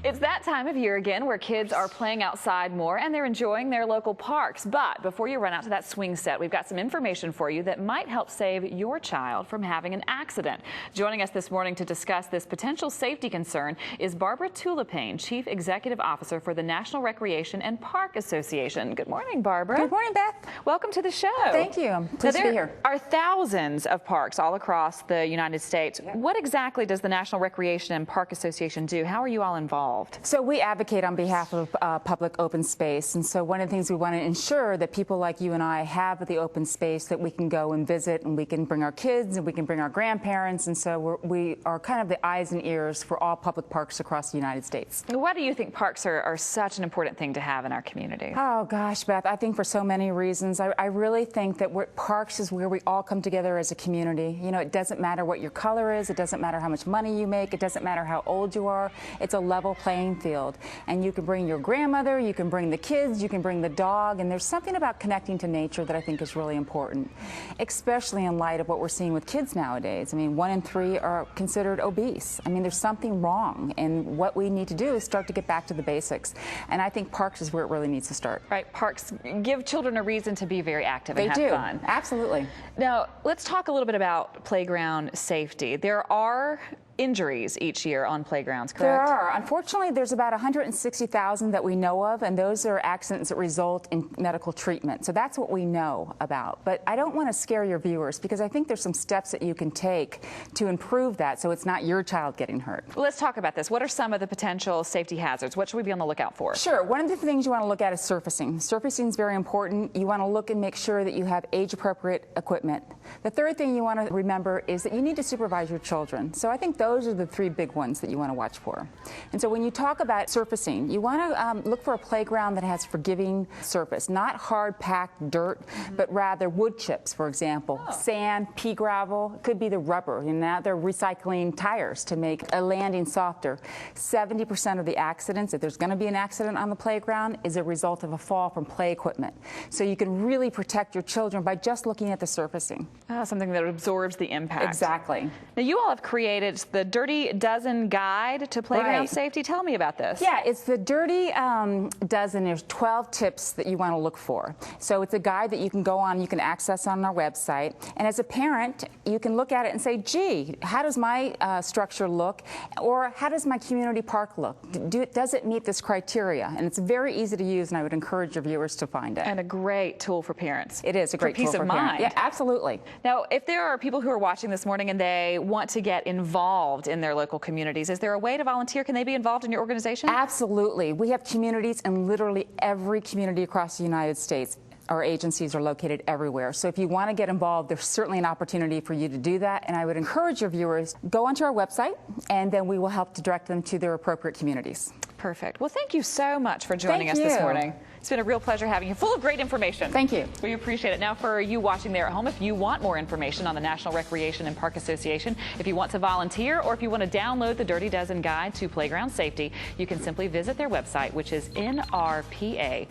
It's that time of year again where kids are playing outside more and they're enjoying their local parks. But before you run out to that swing set, we've got some information for you that might help save your child from having an accident. Joining us this morning to discuss this potential safety concern is Barbara Tulipaine, Chief Executive Officer for the National Recreation and Park Association. Good morning, Barbara. Good morning, Beth. Welcome to the show. Thank you. I'm pleased to be here. There are thousands of parks all across the United States. Yep. What exactly does the National Recreation and Park Association do? How are you all involved? So we advocate on behalf of public open space, and so one of the things we want to ensure that people like you and I have the open space that we can go and visit, and we can bring our kids and we can bring our grandparents, and so we are kind of the eyes and ears for all public parks across the United States. Why do you think parks are such an important thing to have in our community? Oh gosh, Beth, I think for so many reasons. I really think that parks is where we all come together as a community. You know, it doesn't matter what your color is, it doesn't matter how much money you make, it doesn't matter how old you are. It's a level playing field, and you can bring your grandmother, you can bring the kids, you can bring the dog, and there's something about connecting to nature that I think is really important, especially in light of what we're seeing with kids nowadays. I mean, 1 in 3 are considered obese. I mean, there's something wrong, and what we need to do is start to get back to the basics, and I think parks is where it really needs to start. Right, parks give children a reason to be very active and have fun. They do, absolutely. Now, let's talk a little bit about playground safety. There are injuries each year on playgrounds, correct? There are. Unfortunately, there's about 160,000 that we know of, and those are accidents that result in medical treatment. So that's what we know about. But I don't want to scare your viewers, because I think there's some steps that you can take to improve that so it's not your child getting hurt. Well, let's talk about this. What are some of the potential safety hazards? What should we be on the lookout for? Sure. One of the things you want to look at is surfacing. Surfacing is very important. You want to look and make sure that you have age-appropriate equipment. The third thing you want to remember is that you need to supervise your children. So I think those are the 3 big ones that you want to watch for. And so when you talk about surfacing, you want to look for a playground that has forgiving surface, not hard-packed dirt, but rather wood chips, for example, sand, pea gravel. It could be the rubber. And now they're recycling tires to make a landing softer. 70% of the accidents, if there's going to be an accident on the playground, is a result of a fall from play equipment. So you can really protect your children by just looking at the surfacing. Something that absorbs the impact. Exactly. Now, you all have created the Dirty Dozen Guide to Playground Safety. Tell me about this. Yeah, it's the Dirty Dozen. There's 12 tips that you want to look for. So it's a guide that you can go on, you can access on our website. And as a parent, you can look at it and say, gee, how does my structure look? Or how does my community park look? Does it meet this criteria? And it's very easy to use, and I would encourage your viewers to find it. And a great tool for parents. It is a great tool for peace of mind. Yeah, absolutely. Now, if there are people who are watching this morning and they want to get involved in their local communities, is there a way to volunteer? Can they be involved in your organization? Absolutely. We have communities in literally every community across the United States. Our agencies are located everywhere. So if you want to get involved, there's certainly an opportunity for you to do that. And I would encourage your viewers, go onto our website, and then we will help to direct them to their appropriate communities. Perfect. Well, thank you so much for joining us this morning. It's been a real pleasure having you, full of great information. Thank you. We appreciate it. Now, for you watching there at home, if you want more information on the National Recreation and Park Association, if you want to volunteer, or if you want to download the Dirty Dozen Guide to Playground Safety, you can simply visit their website, which is nrpa.org.